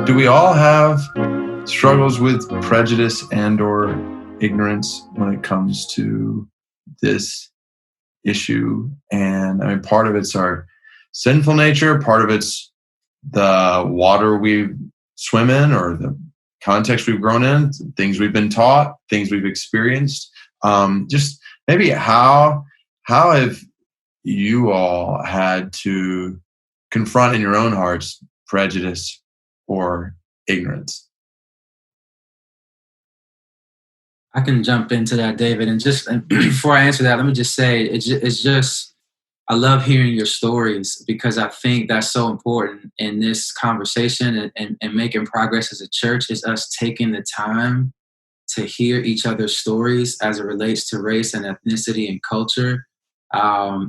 Do we all have struggles with prejudice and or ignorance when it comes to this issue? And I mean, part of it's our sinful nature, part of it's the water we swim in or the context we've grown in, things we've been taught, things we've experienced. Just maybe how have you all had to confront in your own hearts prejudice or ignorance? I can jump into that, David. And before I answer that, let me just say it's just I love hearing your stories because I think that's so important in this conversation and making progress as a church is us taking the time to hear each other's stories as it relates to race and ethnicity and culture.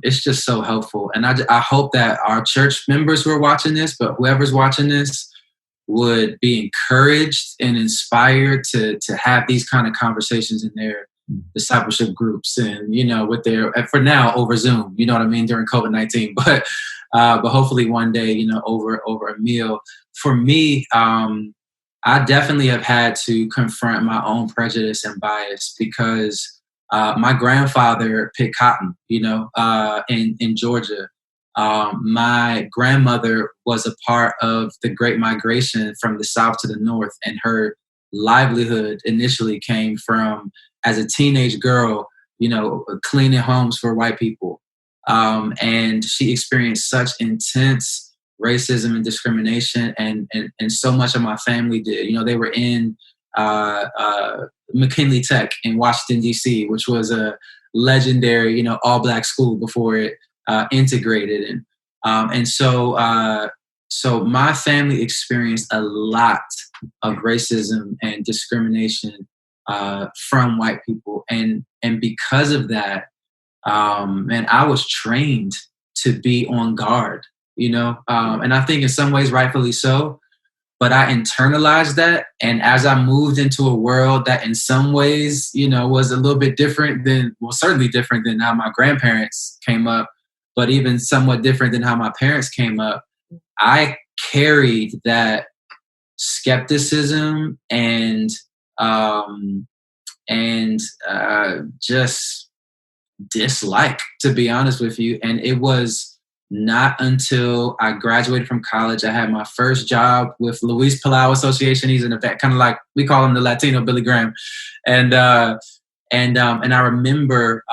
It's just so helpful. And I hope that our church members who are watching this, but whoever's watching this, would be encouraged and inspired to have these kind of conversations in their discipleship groups and, with their, for now over Zoom, you know what I mean, during COVID-19, but hopefully one day, over a meal. For me, I definitely have had to confront my own prejudice and bias because my grandfather picked cotton, in Georgia. My grandmother was a part of the Great Migration from the South to the North, and her livelihood initially came from, as a teenage girl, cleaning homes for white people. And she experienced such intense racism and discrimination, and so much of my family did. They were in McKinley Tech in Washington, D.C., which was a legendary, all-black school before it integrated. And so my family experienced a lot of racism and discrimination from white people. And because of that, I was trained to be on guard, and I think in some ways rightfully so. But I internalized that. And as I moved into a world that in some ways, was a little bit different certainly different than how my grandparents came up, but even somewhat different than how my parents came up, I carried that skepticism and just dislike, to be honest with you. And it was not until I graduated from college, I had my first job with Luis Palau Association. He's in effect, kind of like, we call him the Latino Billy Graham. And I remember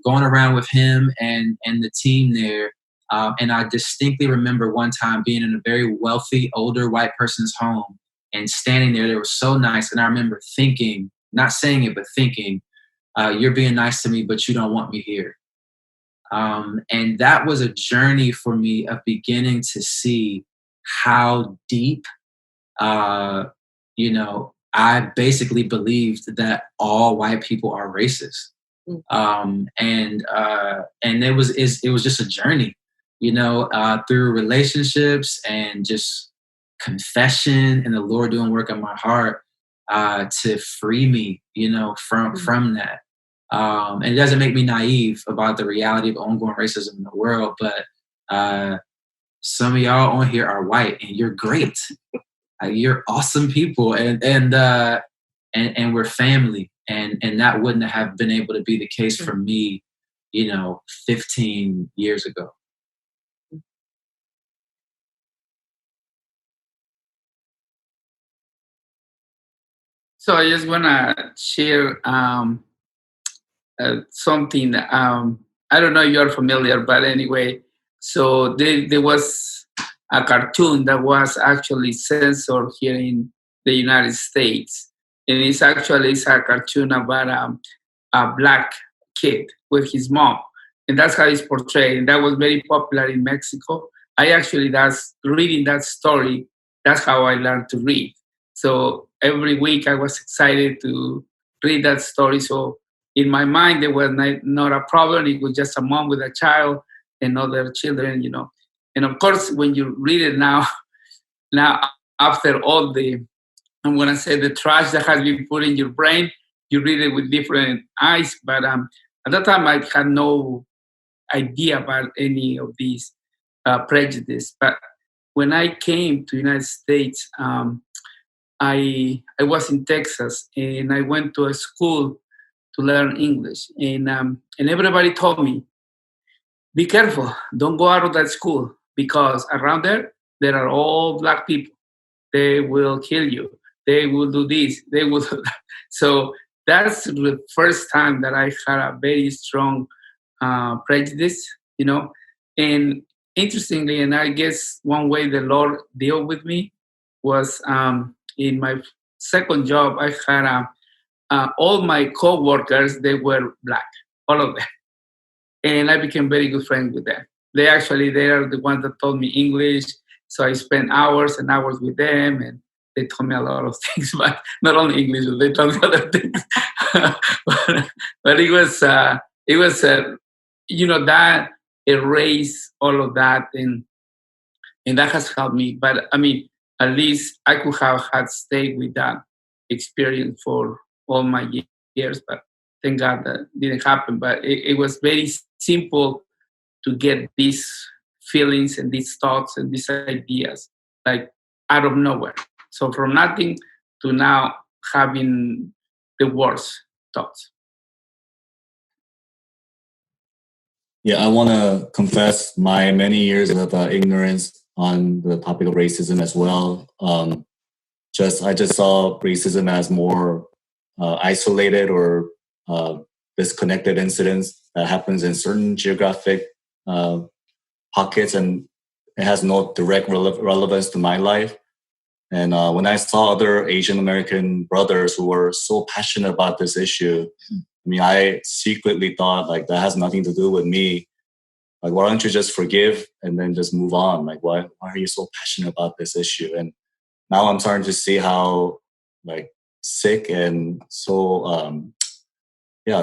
going around with him and the team there. And I distinctly remember one time being in a very wealthy, older white person's home and standing there. They were so nice. And I remember thinking, not saying it, but thinking, you're being nice to me, but you don't want me here. And that was a journey for me of beginning to see how deep, I basically believed that all white people are racist. And it was just a journey, through relationships and just confession and the Lord doing work on my heart, to free me, from that. And it doesn't make me naive about the reality of ongoing racism in the world, but some of y'all on here are white and you're great. You're awesome people, and we're family, and that wouldn't have been able to be the case for me, 15 years ago. So I just wanna share something. I don't know if you're familiar, but anyway, so there was a cartoon that was actually censored here in the United States. And it's a cartoon about a black kid with his mom. And that's how it's portrayed. And that was very popular in Mexico. Reading that story, that's how I learned to read. So every week I was excited to read that story. So in my mind, there was not a problem. It was just a mom with a child and other children, And of course, when you read it now after all I'm going to say the trash that has been put in your brain, you read it with different eyes. But at that time, I had no idea about any of these prejudice. But when I came to the United States, I was in Texas, and I went to a school to learn English, and everybody told me, be careful, don't go out of that school, because around there are all black people. They will kill you. They will do this. They will do that. So that's the first time that I had a very strong prejudice, you know. And interestingly, and I guess one way the Lord dealt with me was in my second job. I had all my co-workers, they were black, all of them. And I became very good friends with them. They are the ones that taught me English. So I spent hours and hours with them, and they taught me a lot of things, but not only English, they taught me other things. but it was, that erased all of that, and that has helped me. But I mean, at least I could have had stayed with that experience for all my years, but thank God that didn't happen. But it was very simple to get these feelings and these thoughts and these ideas like out of nowhere. So from nothing to now having the worst thoughts. Yeah, I want to confess my many years of ignorance on the topic of racism as well. I just saw racism as more isolated or disconnected incidents that happens in certain geographic pockets, and it has no direct relevance to my life. And when I saw other Asian American brothers who were so passionate about this issue, I mean, I secretly thought, like, that has nothing to do with me. Like, why don't you just forgive and then just move on? Like, why are you so passionate about this issue? And now I'm starting to see how, like, sick and so,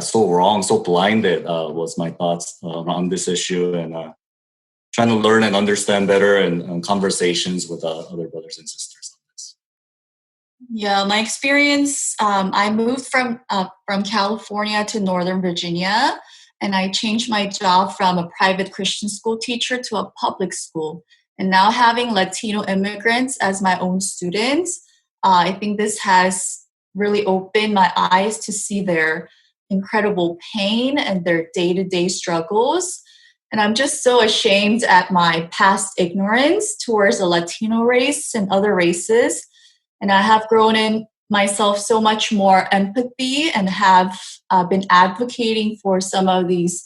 so wrong, so blinded was my thoughts on this issue, and trying to learn and understand better and conversations with other brothers and sisters on this. Yeah, my experience, I moved from California to Northern Virginia, and I changed my job from a private Christian school teacher to a public school. And now having Latino immigrants as my own students, I think this has really opened my eyes to see their incredible pain and their day-to-day struggles. And I'm just so ashamed at my past ignorance towards the Latino race and other races. And I have grown in myself so much more empathy and have been advocating for some of these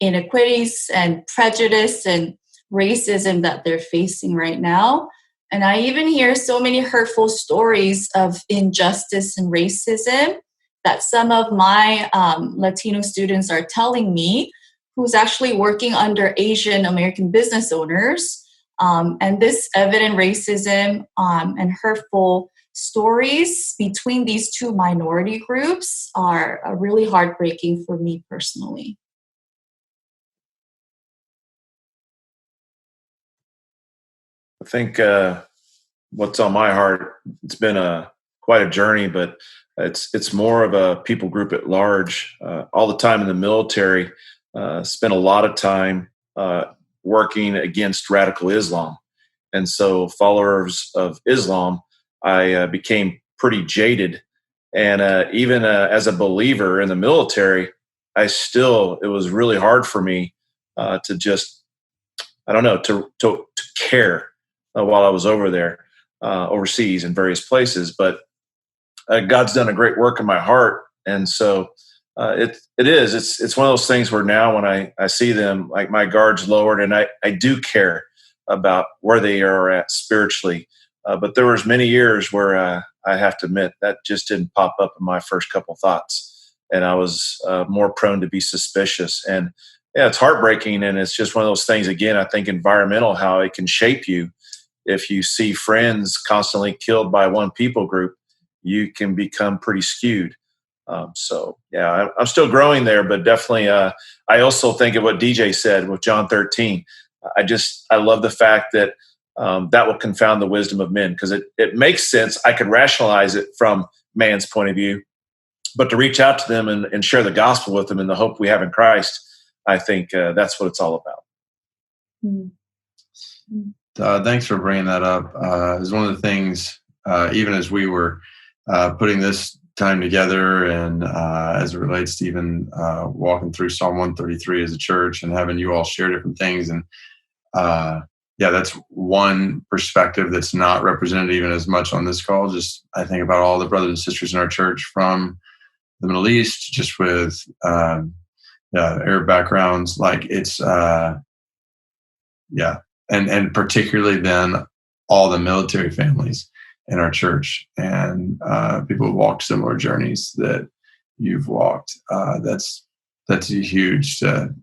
inequities and prejudice and racism that they're facing right now. And I even hear so many hurtful stories of injustice and racism that some of my Latino students are telling me, who's actually working under Asian American business owners. And this evident racism and hurtful stories between these two minority groups are really heartbreaking for me personally. I think what's on my heart, it's been quite a journey, but it's more of a people group at large. All the time in the military, spent a lot of time working against radical Islam. And so followers of Islam, I became pretty jaded. And even as a believer in the military, it was really hard for me to just, I don't know, to care while I was over there, overseas in various places. But God's done a great work in my heart. And so it's one of those things where now when I see them, like, my guard's lowered, and I do care about where they are at spiritually. But there was many years where I have to admit that just didn't pop up in my first couple thoughts. And I was more prone to be suspicious. And yeah, it's heartbreaking. And it's just one of those things, again, I think environmental, how it can shape you. If you see friends constantly killed by one people group, you can become pretty skewed. So yeah, I'm still growing there, but definitely I also think of what DJ said with John 13. I love the fact that that will confound the wisdom of men, because it makes sense. I could rationalize it from man's point of view, but to reach out to them and share the gospel with them and the hope we have in Christ, I think that's what it's all about. Mm-hmm. Thanks for bringing that up. It was one of the things, even as we were putting this time together, and as it relates to even walking through Psalm 133 as a church and having you all share different things. And yeah, that's one perspective that's not represented even as much on this call. Just I think about all the brothers and sisters in our church from the Middle East, just with Arab backgrounds. Like it's, yeah. And particularly then all the military families in our church and people who walked similar journeys that you've walked. That's huge to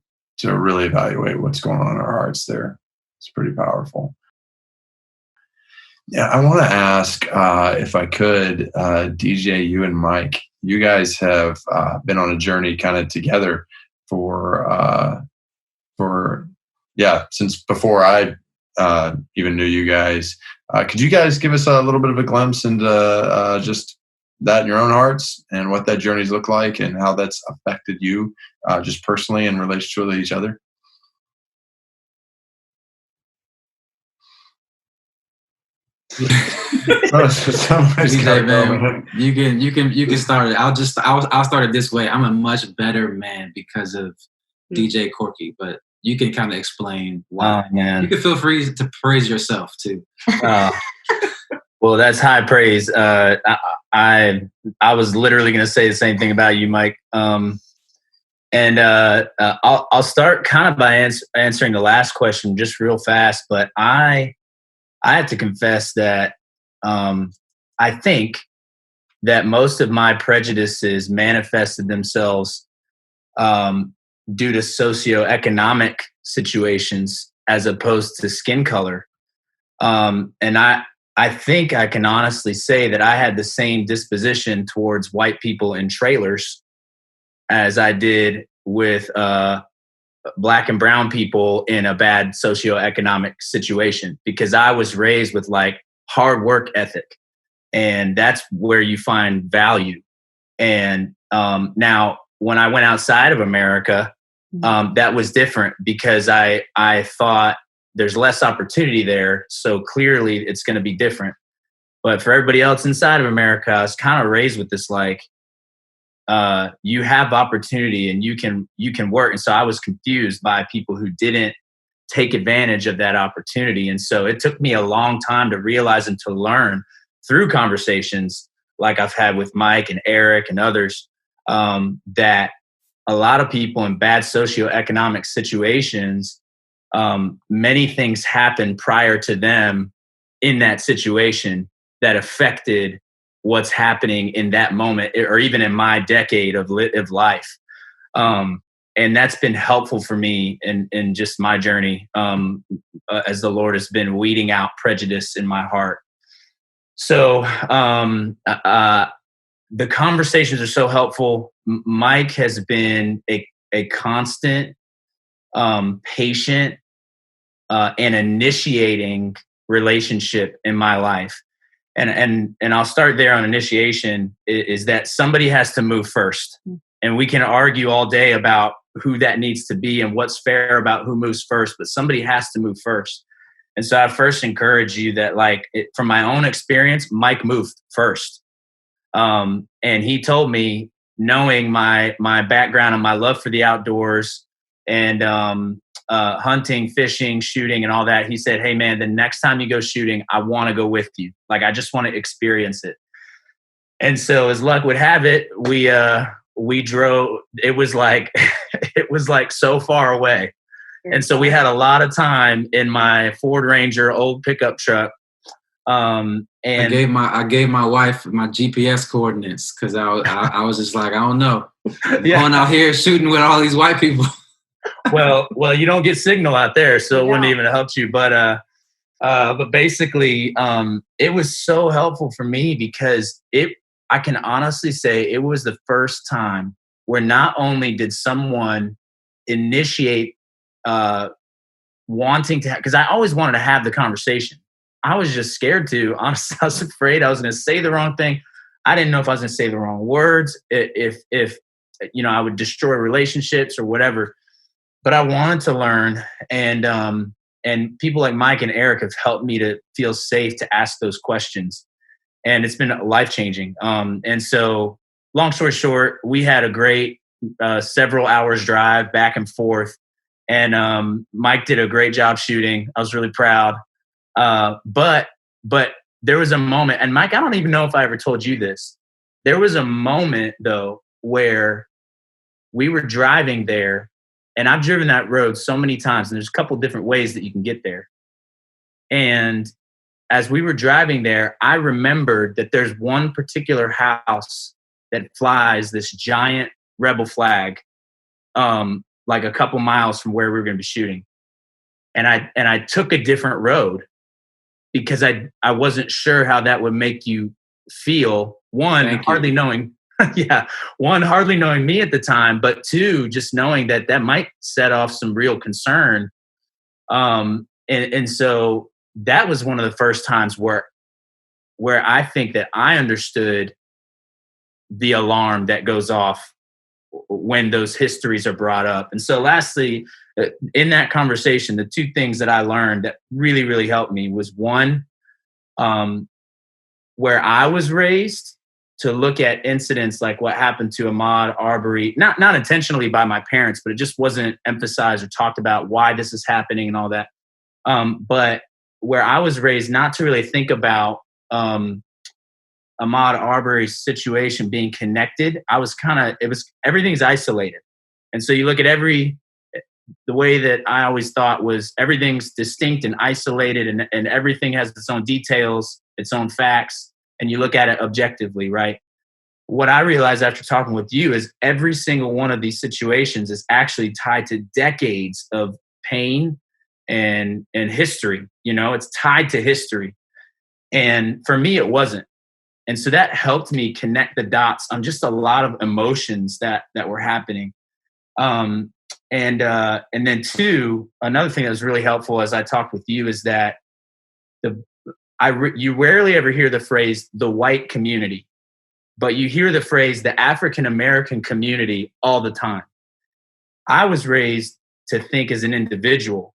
really evaluate what's going on in our hearts there. It's pretty powerful. Yeah, I want to ask if I could, DJ, you and Mike, you guys have been on a journey kind of together for since before I even knew you guys. Could you guys give us a little bit of a glimpse into just that in your own hearts and what that journey's looked like and how that's affected you just personally in relationship with each other? DJ, man, you can start it. I'll start it this way. I'm a much better man because of DJ Corky, but you can kind of explain why. Oh, man. You can feel free to praise yourself too. Well, that's high praise. I was literally going to say the same thing about you, Mike. I'll start kind of by answering the last question just real fast. But I have to confess that I think that most of my prejudices manifested themselves due to socioeconomic situations as opposed to skin color. And I think I can honestly say that I had the same disposition towards white people in trailers as I did with Black and brown people in a bad socioeconomic situation, because I was raised with like hard work ethic, and that's where you find value. And now when I went outside of America, that was different because I thought there's less opportunity there. So clearly it's going to be different. But for everybody else inside of America, I was kind of raised with this, like, you have opportunity and you can work. And so I was confused by people who didn't take advantage of that opportunity. And so it took me a long time to realize and to learn through conversations like I've had with Mike and Eric and others, that a lot of people in bad socioeconomic situations, many things happened prior to them in that situation that affected what's happening in that moment, or even in my decade of life. And that's been helpful for me in just my journey, as the Lord has been weeding out prejudice in my heart. So the conversations are so helpful. Mike has been a constant, patient, and initiating relationship in my life. And I'll start there on initiation, is that somebody has to move first. And we can argue all day about who that needs to be and what's fair about who moves first, but somebody has to move first. And so I first encourage you that, like, from my own experience, Mike moved first. And he told me, knowing my background and my love for the outdoors and hunting, fishing, shooting, and all that, he said, "Hey man, the next time you go shooting, I want to go with you. Like, I just want to experience it." And so, as luck would have it, we drove. It was like so far away, and so we had a lot of time in my Ford Ranger old pickup truck. And I gave my wife my GPS coordinates because I was just like, I don't know, going out here shooting with all these white people. well, you don't get signal out there, so it wouldn't even have helped you. But basically, it was so helpful for me because I can honestly say it was the first time where not only did someone initiate wanting to, because I always wanted to have the conversation. I was just scared to. Honestly, I was afraid I was going to say the wrong thing. I didn't know if I was going to say the wrong words, if I would destroy relationships or whatever. But I wanted to learn, and and people like Mike and Eric have helped me to feel safe to ask those questions. And it's been life-changing. And so long story short, we had a great several hours drive back and forth. And Mike did a great job shooting. I was really proud. But there was a moment, and Mike, I don't even know if I ever told you this. There was a moment, though, where we were driving there, and I've driven that road so many times, and there's a couple different ways that you can get there. And as we were driving there, I remembered that there's one particular house that flies this giant rebel flag, like a couple miles from where we were going to be shooting. And I took a different road because I wasn't sure how that would make you feel. One, hardly knowing me at the time, but two, just knowing that might set off some real concern. And so that was one of the first times where I think that I understood the alarm that goes off when those histories are brought up. And so lastly, in that conversation, the two things that I learned that really, really helped me was one, where I was raised to look at incidents like what happened to Ahmaud Arbery, not intentionally by my parents, but it just wasn't emphasized or talked about why this is happening and all that. But where I was raised not to really think about Ahmaud Arbery's situation being connected, everything's isolated. And so you look at the way that I always thought was everything's distinct and isolated, and everything has its own details, its own facts, and you look at it objectively, right? What I realized after talking with you is every single one of these situations is actually tied to decades of pain and history. It's tied to history. And for me, it wasn't. And so that helped me connect the dots on just a lot of emotions that were happening. And then two, another thing that was really helpful as I talked with you is that you rarely ever hear the phrase the white community, but you hear the phrase the African American community all the time. I was raised to think as an individual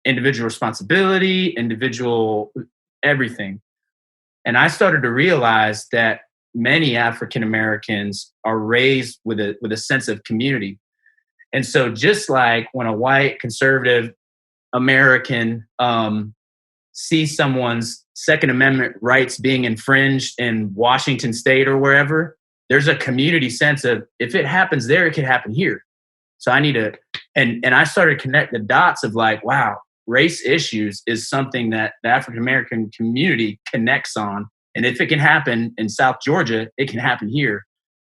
responsibility, individual everything. And I started to realize that many African Americans are raised with a sense of community. And so just like when a white conservative American sees someone's Second Amendment rights being infringed in Washington State or wherever, there's a community sense of if it happens there, it could happen here. So I need to, and I started to connect the dots of like, wow, race issues is something that the African American community connects on. And if it can happen in South Georgia, it can happen here.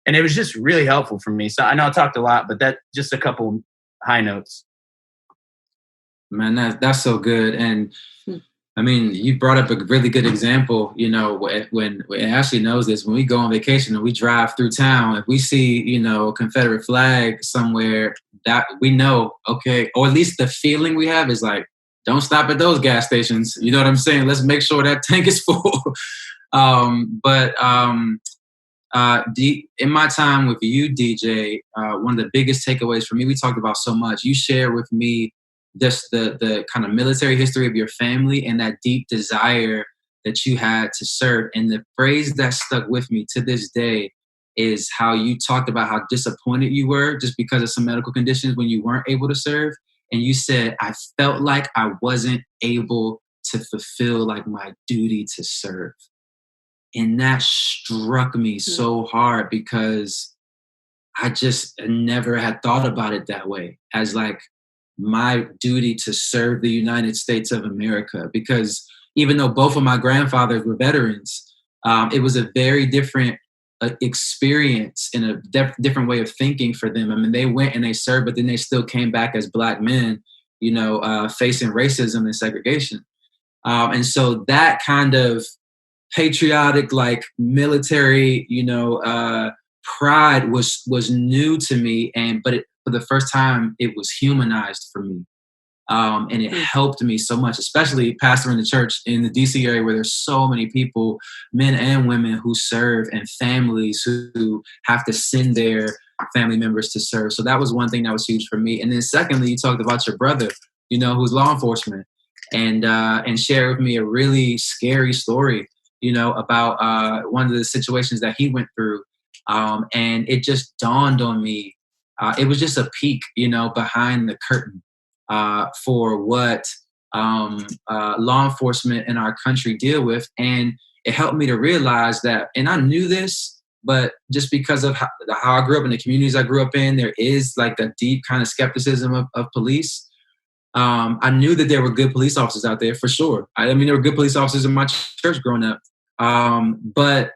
And it was just really helpful for me. So I know I talked a lot, but that just a couple high notes. Man, that's so good. And I mean, you brought up a really good example. When Ashley knows this, when we go on vacation and we drive through town, if we see, a Confederate flag somewhere, that we know, okay, or at least the feeling we have is like, don't stop at those gas stations. You know what I'm saying? Let's make sure that tank is full. In my time with you, DJ, one of the biggest takeaways for me, we talked about so much. You share with me just the kind of military history of your family and that deep desire that you had to serve. And the phrase that stuck with me to this day is how you talked about how disappointed you were just because of some medical conditions when you weren't able to serve. And you said, I felt like I wasn't able to fulfill like my duty to serve. And that struck me so hard because I just never had thought about it that way as like my duty to serve the United States of America. Because even though both of my grandfathers were veterans, it was a very different experience and a different way of thinking for them. I mean, they went and they served, but then they still came back as Black men, facing racism and segregation. And so that kind of patriotic, like military, pride was new to me. But for the first time, it was humanized for me. And it helped me so much, especially pastoring the church in the DC area where there's so many people, men and women, who serve and families who have to send their family members to serve. So that was one thing that was huge for me. And then secondly, you talked about your brother who's law enforcement, and shared with me a really scary story, about one of the situations that he went through. And it just dawned on me. It was just a peek, behind the curtain for what law enforcement in our country deal with. And it helped me to realize that, and I knew this, but just because of how I grew up in the communities I grew up in, there is like a deep kind of skepticism of police. I knew that there were good police officers out there for sure. I mean, there were good police officers in my church growing up. But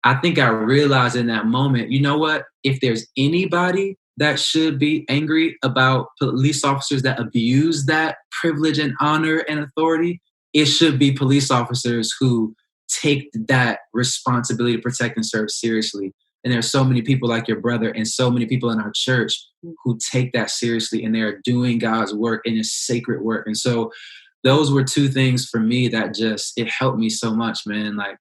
I think I realized in that moment, you know what? If there's anybody that should be angry about police officers that abuse that privilege and honor and authority, it should be police officers who take that responsibility to protect and serve seriously. And there are so many people like your brother and so many people in our church who take that seriously, and they're doing God's work, and it's sacred work. And so those were two things for me that it helped me so much, man. Like,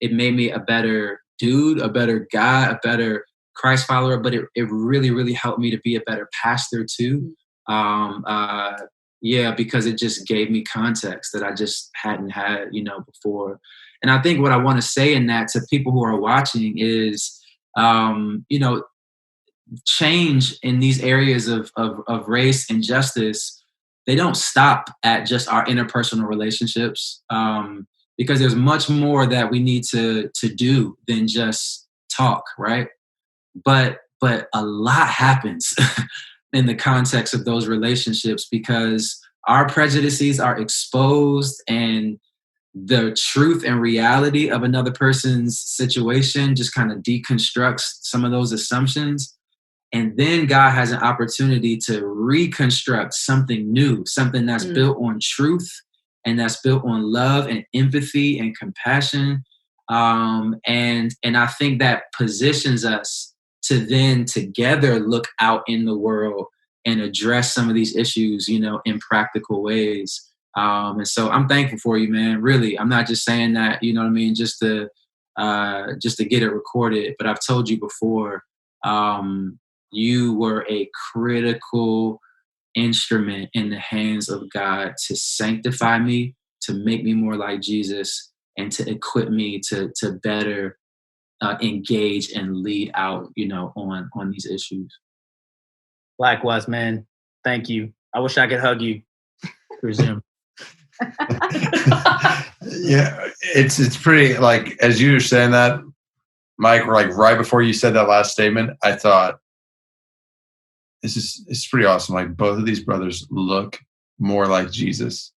it made me a better dude, a better guy, a better Christ follower, but it really, really helped me to be a better pastor too. Because it just gave me context that I just hadn't had, before. And I think what I want to say in that to people who are watching is, change in these areas of race and justice, they don't stop at just our interpersonal relationships, because there's much more that we need to do than just talk, right? But a lot happens in the context of those relationships because our prejudices are exposed, and the truth and reality of another person's situation just kind of deconstructs some of those assumptions. And then God has an opportunity to reconstruct something new, something that's built on truth and that's built on love and empathy and compassion. And I think that positions us to then together look out in the world and address some of these issues, in practical ways. And so I'm thankful for you, man. Really, I'm not just saying that, just to get it recorded. But I've told you before, you were a critical instrument in the hands of God to sanctify me, to make me more like Jesus, and to equip me to better engage and lead out, on these issues. Likewise, man. Thank you. I wish I could hug you through Zoom. Yeah, it's pretty, like, as you were saying that, Mike, like right before you said that last statement, I thought, it's pretty awesome. Like, both of these brothers look more like Jesus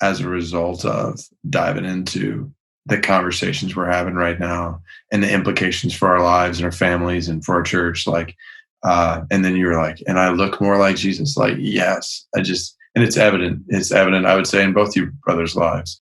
as a result of diving into the conversations we're having right now and the implications for our lives and our families and for our church. Like, and then you were like, and I look more like Jesus. Like, yes, and it's evident. It's evident, I would say, in both you brothers' lives.